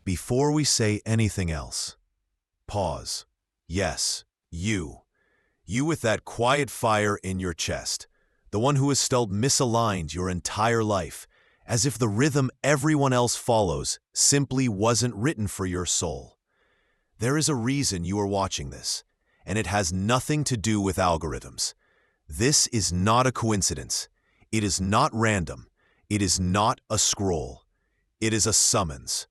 Before we say anything else, pause. Yes, you. You with that quiet fire in your chest, the one who has stayed misaligned your entire life, as if the rhythm everyone else follows simply wasn't written for your soul. There is a reason you are watching this, and it has nothing to do with algorithms. This is not a coincidence. It is not random. It is not a scroll. It is a summons.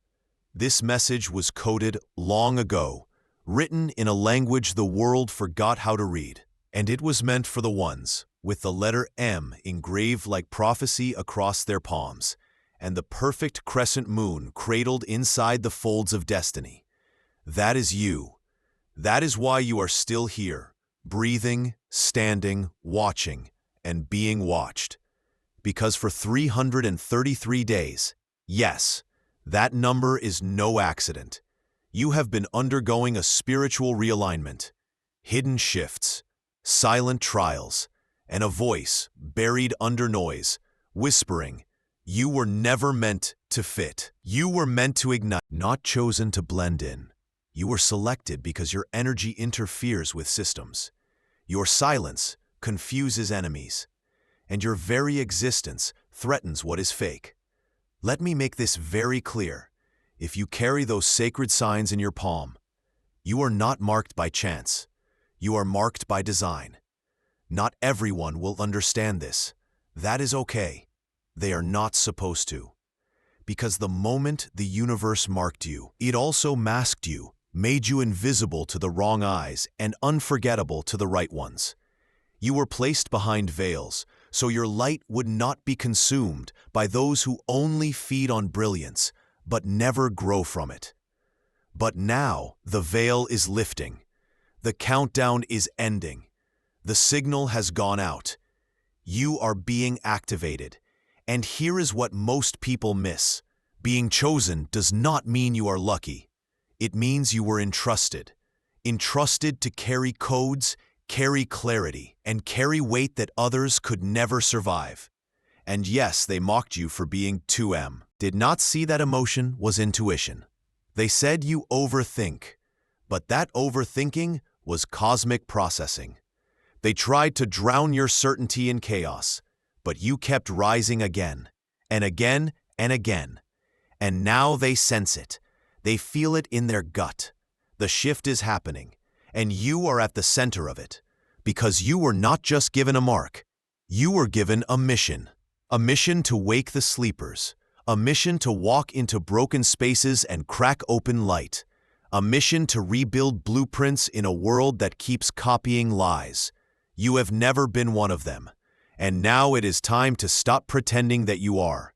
This message was coded long ago, written in a language the world forgot how to read, and it was meant for the ones with the letter M engraved like prophecy across their palms, and the perfect crescent moon cradled inside the folds of destiny. That is you. That is why you are still here, breathing, standing, watching, and being watched. Because for 333 days, yes, that number is no accident, you have been undergoing a spiritual realignment, hidden shifts, silent trials, and a voice buried under noise, whispering, you were never meant to fit. You were meant to ignite, not chosen to blend in. You were selected because your energy interferes with systems. Your silence confuses enemies, and your very existence threatens what is fake. Let me make this very clear. If you carry those sacred signs in your palm, you are not marked by chance. You are marked by design. Not everyone will understand this. That is okay. They are not supposed to. Because the moment the universe marked you, it also masked you, made you invisible to the wrong eyes and unforgettable to the right ones. You were placed behind veils, so your light would not be consumed by those who only feed on brilliance, but never grow from it. But now the veil is lifting. The countdown is ending. The signal has gone out. You are being activated. And here is what most people miss. Being chosen does not mean you are lucky. It means you were entrusted. Entrusted to carry codes, carry clarity, and carry weight that others could never survive. And yes, they mocked you for being 2M. Did not see that emotion was intuition. They said you overthink. But that overthinking was cosmic processing. They tried to drown your certainty in chaos, but you kept rising again, and again, and again. And now they sense it. They feel it in their gut. The shift is happening, and you are at the center of it. Because you were not just given a mark. You were given a mission. A mission to wake the sleepers. A mission to walk into broken spaces and crack open light. A mission to rebuild blueprints in a world that keeps copying lies. You have never been one of them. And now it is time to stop pretending that you are.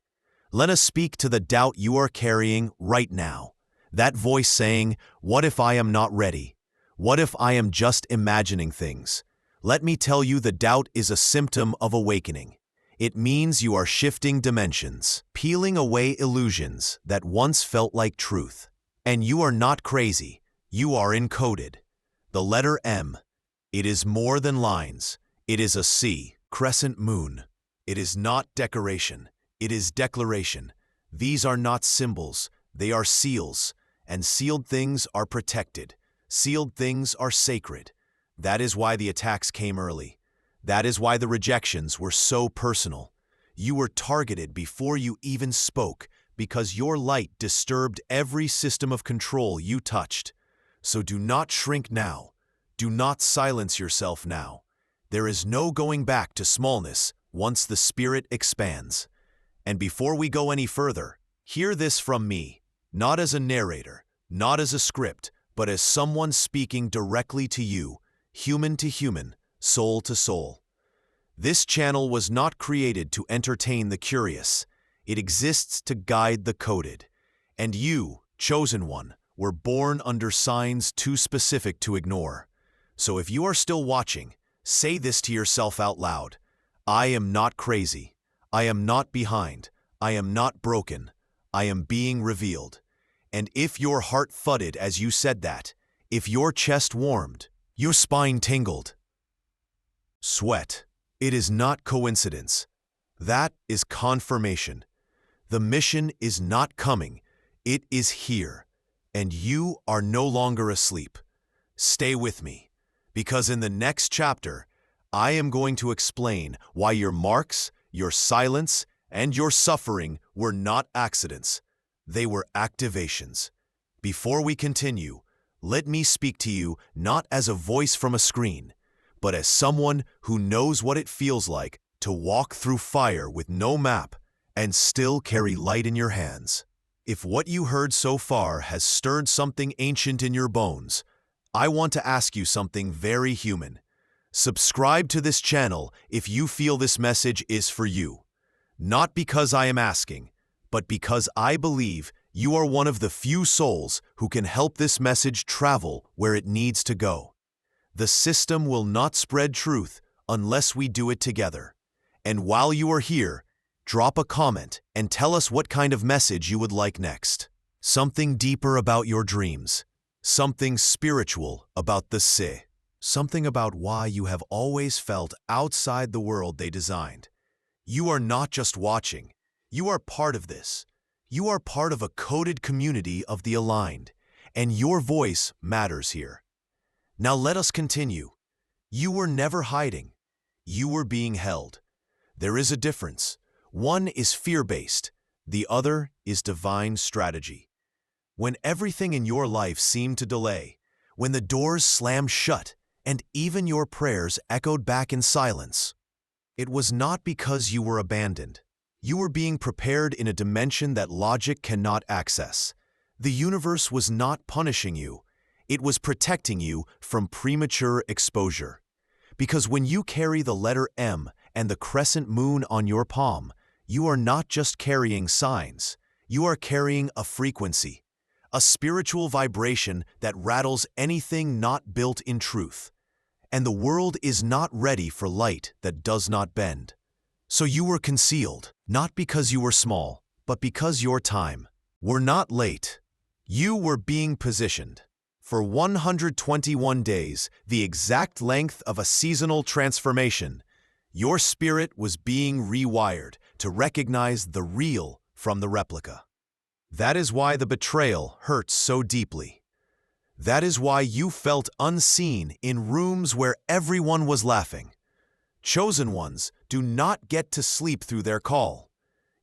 Let us speak to the doubt you are carrying right now. That voice saying, what if I am not ready? What if I am just imagining things? Let me tell you, the doubt is a symptom of awakening. It means you are shifting dimensions, peeling away illusions that once felt like truth. And you are not crazy. You are encoded. The letter M. It is more than lines. It is a C, crescent moon. It is not decoration. It is declaration. These are not symbols. They are seals. And sealed things are protected. Sealed things are sacred. That is why the attacks came early. That is why the rejections were so personal. You were targeted before you even spoke, because your light disturbed every system of control you touched. So do not shrink now. Do not silence yourself now. There is no going back to smallness once the spirit expands. And before we go any further, hear this from me, not as a narrator, not as a script, but as someone speaking directly to you, human to human, soul to soul. This channel was not created to entertain the curious. It exists to guide the coded. And you, chosen one, were born under signs too specific to ignore. So if you are still watching, say this to yourself out loud. I am not crazy. I am not behind. I am not broken. I am being revealed. And if your heart thudded as you said that, if your chest warmed, your spine tingled, sweat, it is not coincidence. That is confirmation. The mission is not coming. It is here. And you are no longer asleep. Stay with me, because in the next chapter, I am going to explain why your marks, your silence, and your suffering were not accidents. They were activations. Before we continue, let me speak to you not as a voice from a screen, but as someone who knows what it feels like to walk through fire with no map and still carry light in your hands. If what you heard so far has stirred something ancient in your bones, I want to ask you something very human. Subscribe to this channel if you feel this message is for you. Not because I am asking, but because I believe you are one of the few souls who can help this message travel where it needs to go. The system will not spread truth unless we do it together. And while you are here, drop a comment and tell us what kind of message you would like next. Something deeper about your dreams. Something spiritual about the Se. Something about why you have always felt outside the world they designed. You are not just watching. You are part of this. You are part of a coded community of the aligned, and your voice matters here. Now let us continue. You were never hiding. You were being held. There is a difference. One is fear-based. The other is divine strategy. When everything in your life seemed to delay, when the doors slammed shut, and even your prayers echoed back in silence, it was not because you were abandoned. You were being prepared in a dimension that logic cannot access. The universe was not punishing you. It was protecting you from premature exposure. Because when you carry the letter M and the crescent moon on your palm, you are not just carrying signs. You are carrying a frequency, a spiritual vibration that rattles anything not built in truth. And the world is not ready for light that does not bend. So you were concealed, not because you were small, but because your time were not late. You were being positioned. For 121 days, the exact length of a seasonal transformation, your spirit was being rewired to recognize the real from the replica. That is why the betrayal hurts so deeply. That is why you felt unseen in rooms where everyone was laughing. Chosen ones do not get to sleep through their call.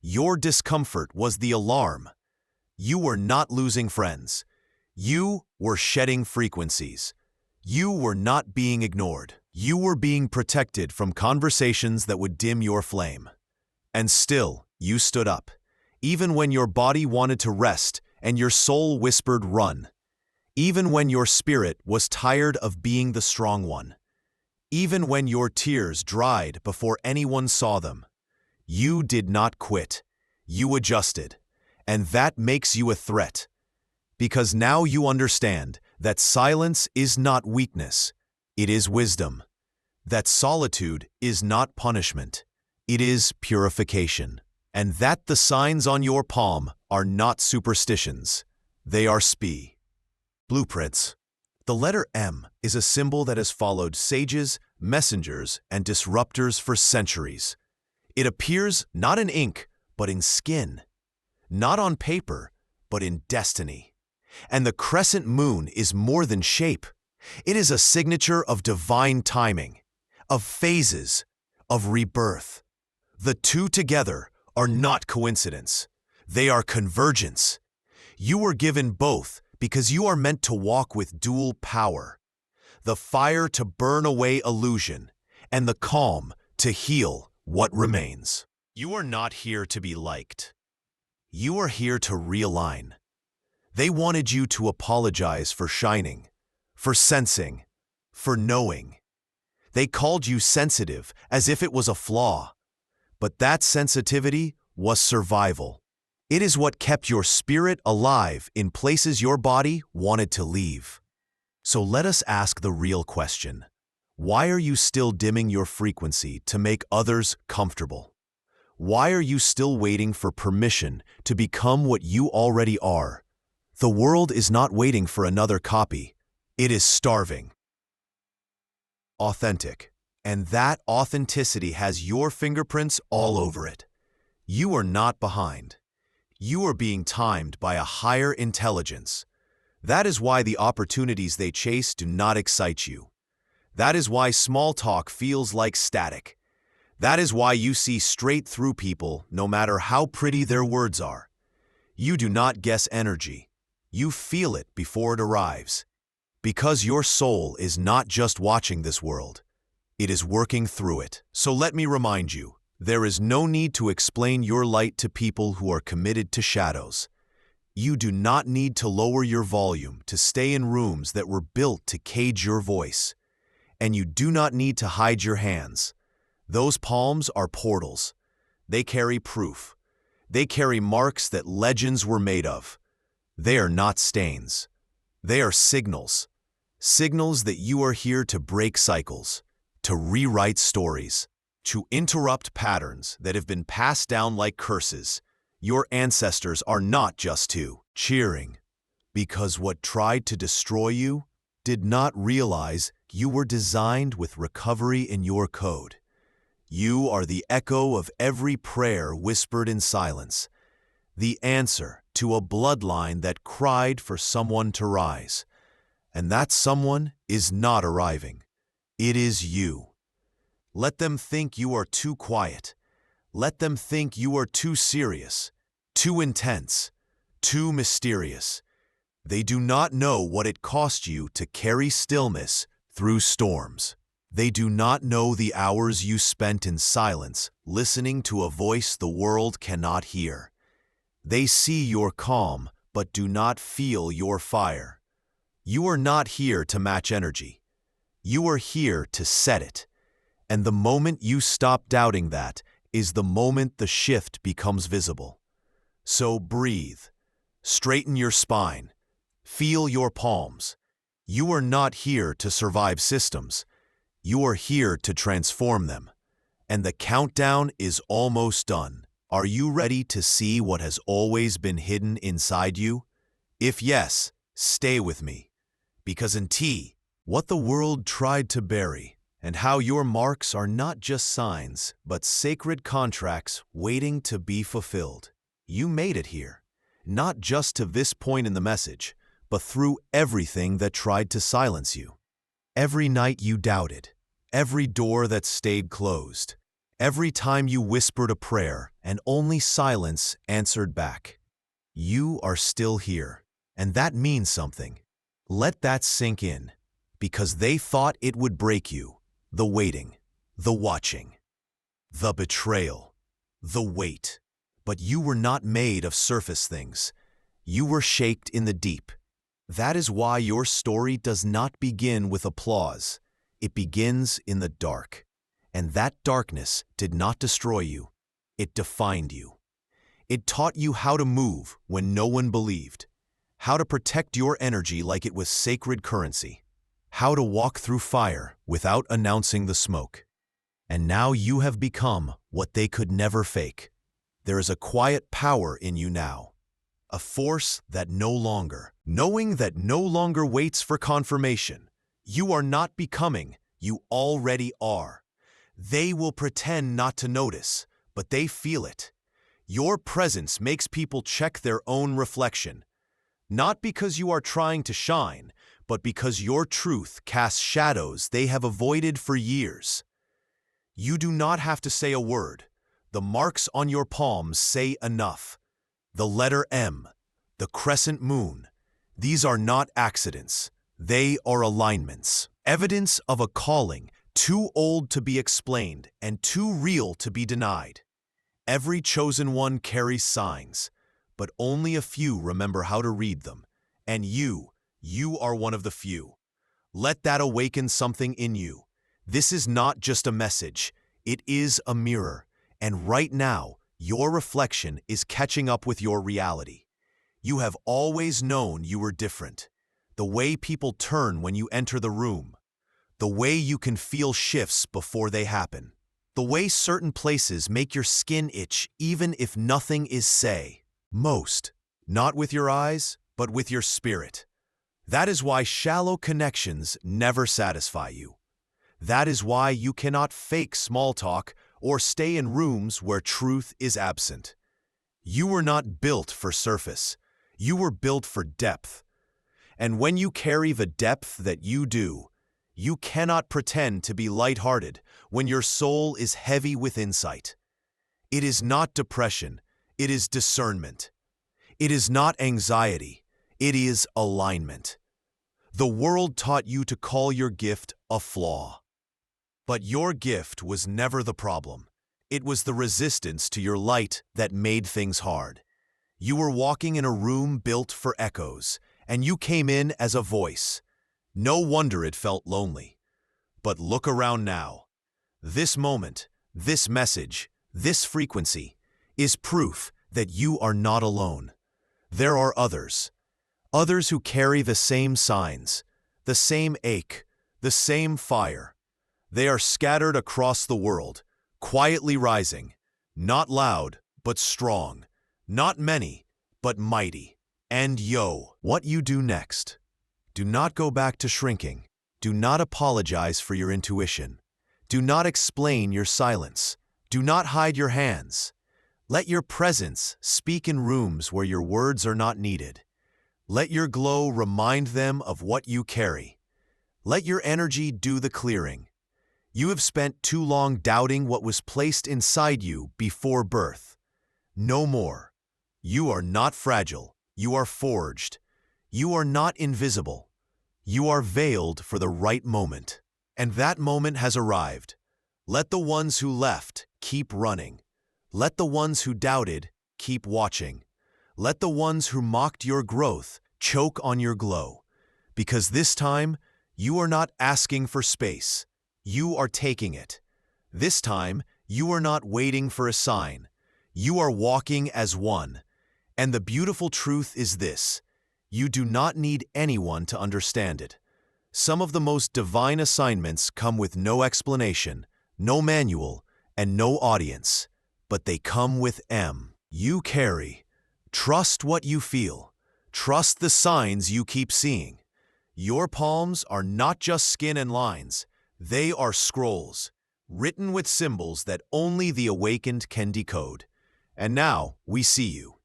Your discomfort was the alarm. You were not losing friends. You were shedding frequencies. You were not being ignored. You were being protected from conversations that would dim your flame. And still, you stood up, even when your body wanted to rest and your soul whispered run. Even when your spirit was tired of being the strong one. Even when your tears dried before anyone saw them. You did not quit. You adjusted. And that makes you a threat. Because now you understand that silence is not weakness. It is wisdom. That solitude is not punishment. It is purification. And that the signs on your palm are not superstitions. They are blueprints. The letter M is a symbol that has followed sages, messengers, and disruptors for centuries. It appears not in ink, but in skin. Not on paper, but in destiny. And the crescent moon is more than shape. It is a signature of divine timing, of phases, of rebirth. The two together are not coincidence. They are convergence. You were given both because you are meant to walk with dual power. The fire to burn away illusion, and the calm to heal what remains. You are not here to be liked. You are here to realign. They wanted you to apologize for shining, for sensing, for knowing. They called you sensitive as if it was a flaw. But that sensitivity was survival. It is what kept your spirit alive in places your body wanted to leave. So let us ask the real question. Why are you still dimming your frequency to make others comfortable? Why are you still waiting for permission to become what you already are? The world is not waiting for another copy. It is starving. Authentic. And that authenticity has your fingerprints all over it. You are not behind. You are being timed by a higher intelligence. That is why the opportunities they chase do not excite you. That is why small talk feels like static. That is why you see straight through people, no matter how pretty their words are. You do not guess energy. You feel it before it arrives. Because your soul is not just watching this world. It is working through it. So let me remind you, there is no need to explain your light to people who are committed to shadows. You do not need to lower your volume to stay in rooms that were built to cage your voice. And you do not need to hide your hands. Those palms are portals. They carry proof. They carry marks that legends were made of. They are not stains. They are signals. Signals that you are here to break cycles, to rewrite stories, to interrupt patterns that have been passed down like curses. Your ancestors are not just cheering, because what tried to destroy you did not realize you were designed with recovery in your code. You are the echo of every prayer whispered in silence, the answer to a bloodline that cried for someone to rise. And that someone is not arriving. It is you. Let them think you are too quiet. Let them think you are too serious, too intense, too mysterious. They do not know what it cost you to carry stillness through storms. They do not know the hours you spent in silence, listening to a voice the world cannot hear. They see your calm, but do not feel your fire. You are not here to match energy. You are here to set it. And the moment you stop doubting that is the moment the shift becomes visible. So breathe. Straighten your spine. Feel your palms. You are not here to survive systems. You are here to transform them. And the countdown is almost done. Are you ready to see what has always been hidden inside you? If yes, stay with me. Because in what the world tried to bury, and how your marks are not just signs, but sacred contracts waiting to be fulfilled. You made it here, not just to this point in the message, but through everything that tried to silence you. Every night you doubted, every door that stayed closed, every time you whispered a prayer and only silence answered back. You are still here, and that means something. Let that sink in, because they thought it would break you. The waiting, the watching, the betrayal, the weight. But you were not made of surface things. You were shaped in the deep. That is why your story does not begin with applause. It begins in the dark. And that darkness did not destroy you. It defined you. It taught you how to move when no one believed, how to protect your energy like it was sacred currency, how to walk through fire without announcing the smoke. And now you have become what they could never fake. There is a quiet power in you now, a force that knowing that no longer waits for confirmation. You are not becoming, you already are. They will pretend not to notice, but they feel it. Your presence makes people check their own reflection, not because you are trying to shine, but because your truth casts shadows they have avoided for years. You do not have to say a word. The marks on your palms say enough. The letter M, the crescent moon, these are not accidents. They are alignments, evidence of a calling too old to be explained and too real to be denied. Every chosen one carries signs, but only a few remember how to read them. And you are one of the few. Let that awaken something in you. This is not just a message, it is a mirror. And right now, your reflection is catching up with your reality. You have always known you were different. The way people turn when you enter the room. The way you can feel shifts before they happen. The way certain places make your skin itch even if nothing is said. Most, not with your eyes, but with your spirit. That is why shallow connections never satisfy you. That is why you cannot fake small talk or stay in rooms where truth is absent. You were not built for surface. You were built for depth. And when you carry the depth that you do, you cannot pretend to be lighthearted when your soul is heavy with insight. It is not depression, it is discernment. It is not anxiety, it is alignment. The world taught you to call your gift a flaw. But your gift was never the problem. It was the resistance to your light that made things hard. You were walking in a room built for echoes, and you came in as a voice. No wonder it felt lonely. But look around now. This moment, this message, this frequency is proof that you are not alone. There are others. Others who carry the same signs, the same ache, the same fire. They are scattered across the world, quietly rising, not loud, but strong, not many, but mighty. And what you do next? Do not go back to shrinking. Do not apologize for your intuition. Do not explain your silence. Do not hide your hands. Let your presence speak in rooms where your words are not needed. Let your glow remind them of what you carry. Let your energy do the clearing. You have spent too long doubting what was placed inside you before birth. No more. You are not fragile. You are forged. You are not invisible. You are veiled for the right moment. And that moment has arrived. Let the ones who left keep running. Let the ones who doubted keep watching. Let the ones who mocked your growth choke on your glow. Because this time, you are not asking for space. You are taking it. This time, you are not waiting for a sign. You are walking as one. And the beautiful truth is this: you do not need anyone to understand it. Some of the most divine assignments come with no explanation, no manual, and no audience, but they come with you carry. Trust what you feel. Trust the signs you keep seeing. Your palms are not just skin and lines. They are scrolls, written with symbols that only the awakened can decode. And now we see you.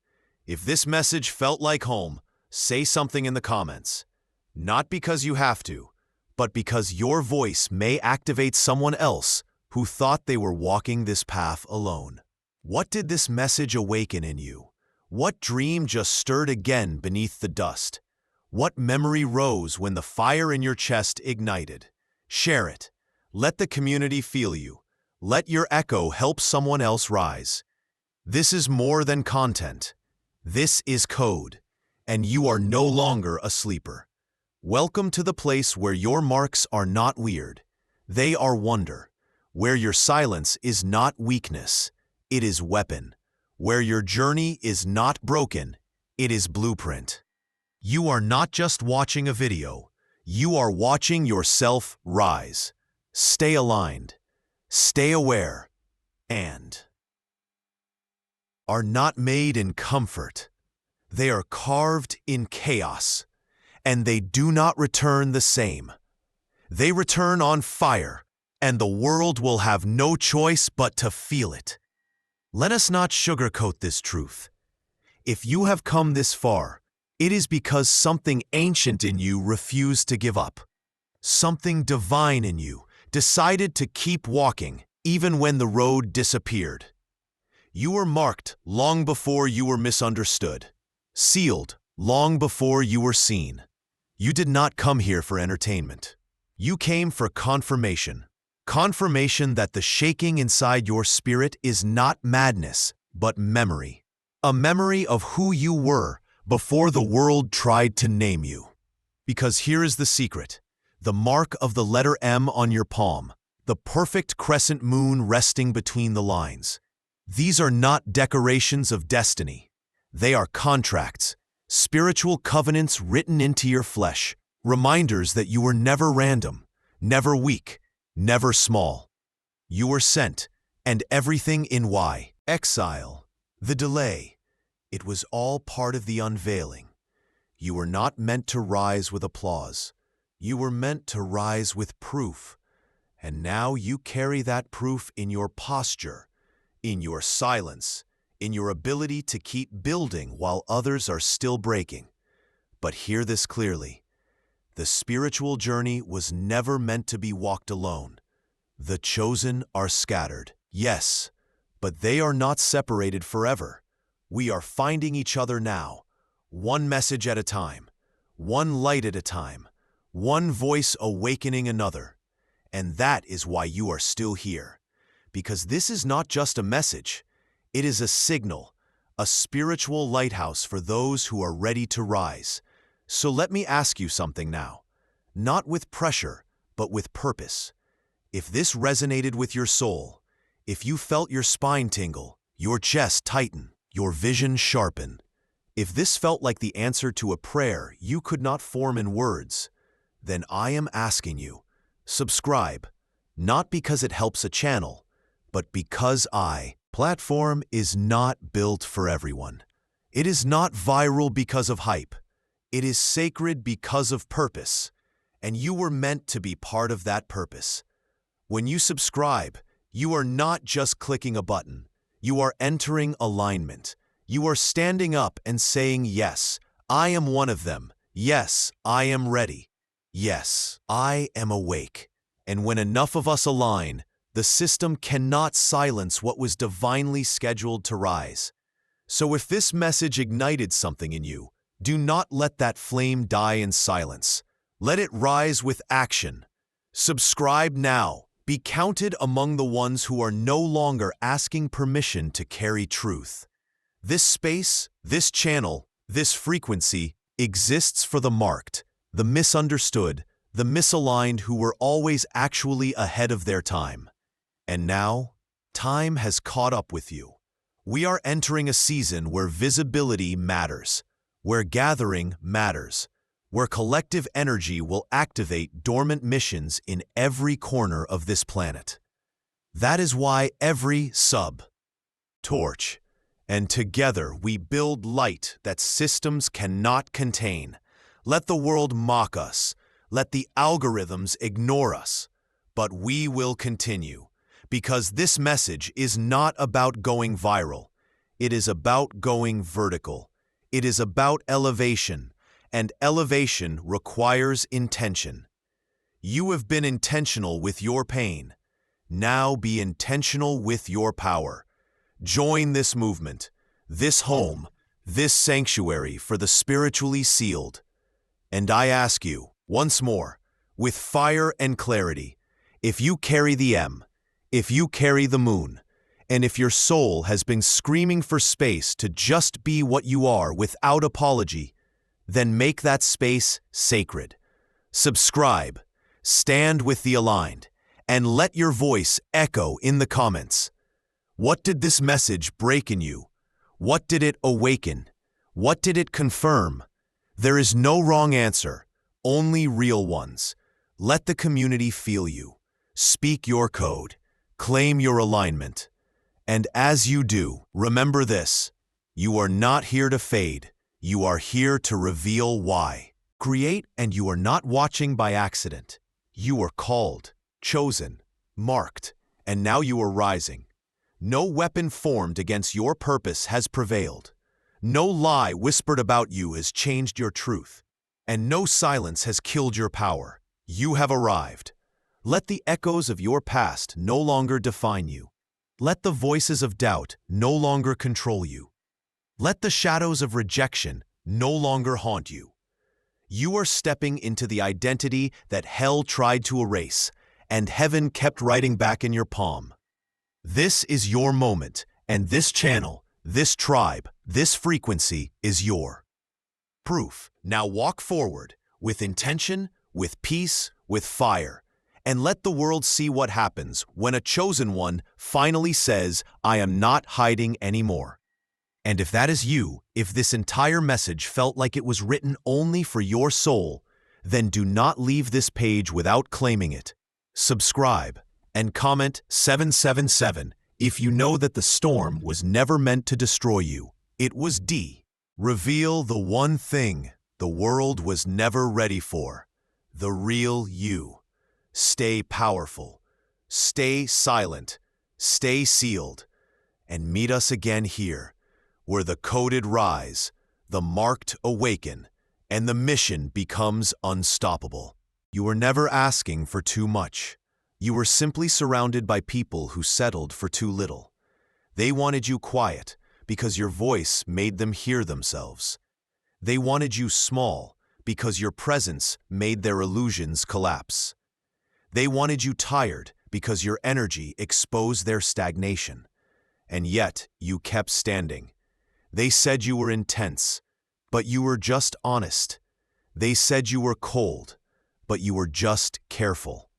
If this message felt like home, say something in the comments. Not because you have to, but because your voice may activate someone else who thought they were walking this path alone. What did this message awaken in you? What dream just stirred again beneath the dust? What memory rose when the fire in your chest ignited? Share it. Let the community feel you. Let your echo help someone else rise. This is more than content. This is code. And you are no longer a sleeper. Welcome to the place where your marks are not weird. They are wonder. Where your silence is not weakness, it is weapon. Where your journey is not broken, it is blueprint. You are not just watching a video. You are watching yourself rise. Stay aligned. Stay aware. And are not made in comfort. They are carved in chaos. And they do not return the same. They return on fire, and the world will have no choice but to feel it. Let us not sugarcoat this truth. If you have come this far, it is because something ancient in you refused to give up. Something divine in you decided to keep walking, even when the road disappeared. You were marked long before you were misunderstood, sealed long before you were seen. You did not come here for entertainment. You came for confirmation. Confirmation that the shaking inside your spirit is not madness, but memory. A memory of who you were before the world tried to name you. Because here is the secret: the mark of the letter M on your palm, the perfect crescent moon resting between the lines. These are not decorations of destiny. They are contracts, spiritual covenants written into your flesh, reminders that you were never random, never weak, never small. You were sent, and everything in exile, the delay. It was all part of the unveiling. You were not meant to rise with applause. You were meant to rise with proof. And now you carry that proof in your posture, in your silence, in your ability to keep building while others are still breaking. But hear this clearly. The spiritual journey was never meant to be walked alone. The chosen are scattered, yes, but they are not separated forever. We are finding each other now, one message at a time, one light at a time, one voice awakening another. And that is why you are still here. Because this is not just a message, it is a signal, a spiritual lighthouse for those who are ready to rise. So let me ask you something now, not with pressure, but with purpose. If this resonated with your soul, if you felt your spine tingle, your chest tighten, your vision sharpen, if this felt like the answer to a prayer you could not form in words, then I am asking you, subscribe, not because it helps a channel, but because platform is not built for everyone. It is not viral because of hype. It is sacred because of purpose, and you were meant to be part of that purpose. When you subscribe, you are not just clicking a button. You are entering alignment. You are standing up and saying, yes, I am one of them. Yes, I am ready. Yes, I am awake. And when enough of us align, the system cannot silence what was divinely scheduled to rise. So if this message ignited something in you, do not let that flame die in silence. Let it rise with action. Subscribe now. Be counted among the ones who are no longer asking permission to carry truth. This space, this channel, this frequency exists for the marked, the misunderstood, the misaligned who were always actually ahead of their time. And now, time has caught up with you. We are entering a season where visibility matters, where gathering matters, where collective energy will activate dormant missions in every corner of this planet. That is why every torch, and together we build light that systems cannot contain. Let the world mock us, let the algorithms ignore us, but we will continue, because this message is not about going viral. It is about going vertical. It is about elevation, and elevation requires intention. You have been intentional with your pain. Now be intentional with your power. Join this movement, this home, this sanctuary for the spiritually sealed. And I ask you, once more, with fire and clarity, if you carry the M, if you carry the moon, and if your soul has been screaming for space to just be what you are without apology, then make that space sacred. Subscribe, stand with the aligned, and let your voice echo in the comments. What did this message break in you? What did it awaken? What did it confirm? There is no wrong answer, only real ones. Let the community feel you. Speak your code. Claim your alignment. And as you do, remember this: you are not here to fade. You are here to reveal why. Create, and you are not watching by accident. You are called, chosen, marked, and now you are rising. No weapon formed against your purpose has prevailed. No lie whispered about you has changed your truth. And no silence has killed your power. You have arrived. Let the echoes of your past no longer define you. Let the voices of doubt no longer control you. Let the shadows of rejection no longer haunt you. You are stepping into the identity that hell tried to erase, and heaven kept writing back in your palm. This is your moment, and this channel, this tribe, this frequency is your proof. Now walk forward, with intention, with peace, with fire, and let the world see what happens when a chosen one finally says, I am not hiding anymore. And if that is you, if this entire message felt like it was written only for your soul, then do not leave this page without claiming it. Subscribe and comment 777 if you know that the storm was never meant to destroy you. It was reveal the one thing the world was never ready for, the real you. Stay powerful, stay silent, stay sealed, and meet us again here, where the coded rise, the marked awaken, and the mission becomes unstoppable. You were never asking for too much. You were simply surrounded by people who settled for too little. They wanted you quiet because your voice made them hear themselves. They wanted you small because your presence made their illusions collapse. They wanted you tired because your energy exposed their stagnation. And yet you kept standing. They said you were intense, but you were just honest. They said you were cold, but you were just careful.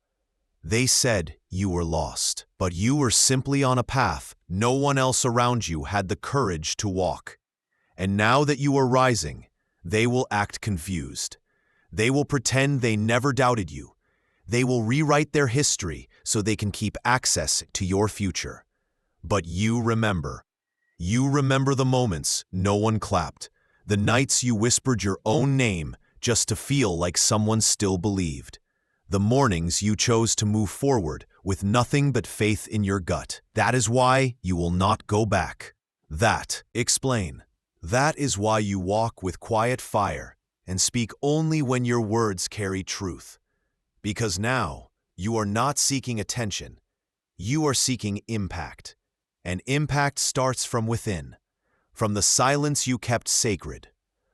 They said you were lost, but you were simply on a path no one else around you had the courage to walk. And now that you are rising, they will act confused. They will pretend they never doubted you. They will rewrite their history so they can keep access to your future. But you remember. You remember the moments no one clapped, the nights you whispered your own name just to feel like someone still believed, the mornings you chose to move forward with nothing but faith in your gut. That is why you will not go back. Explain. That is why you walk with quiet fire and speak only when your words carry truth. Because now you are not seeking attention, you are seeking impact. And impact starts from within, from the silence you kept sacred,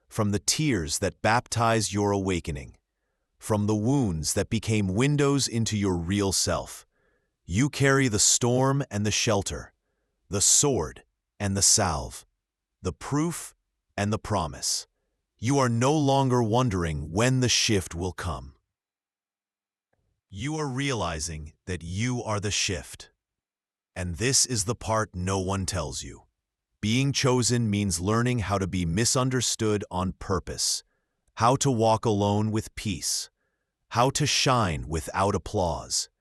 from the tears that baptized your awakening, from the wounds that became windows into your real self. You carry the storm and the shelter, the sword and the salve, the proof and the promise. You are no longer wondering when the shift will come. You are realizing that you are the shift. And this is the part no one tells you. Being chosen means learning how to be misunderstood on purpose, how to walk alone with peace, how to shine without applause,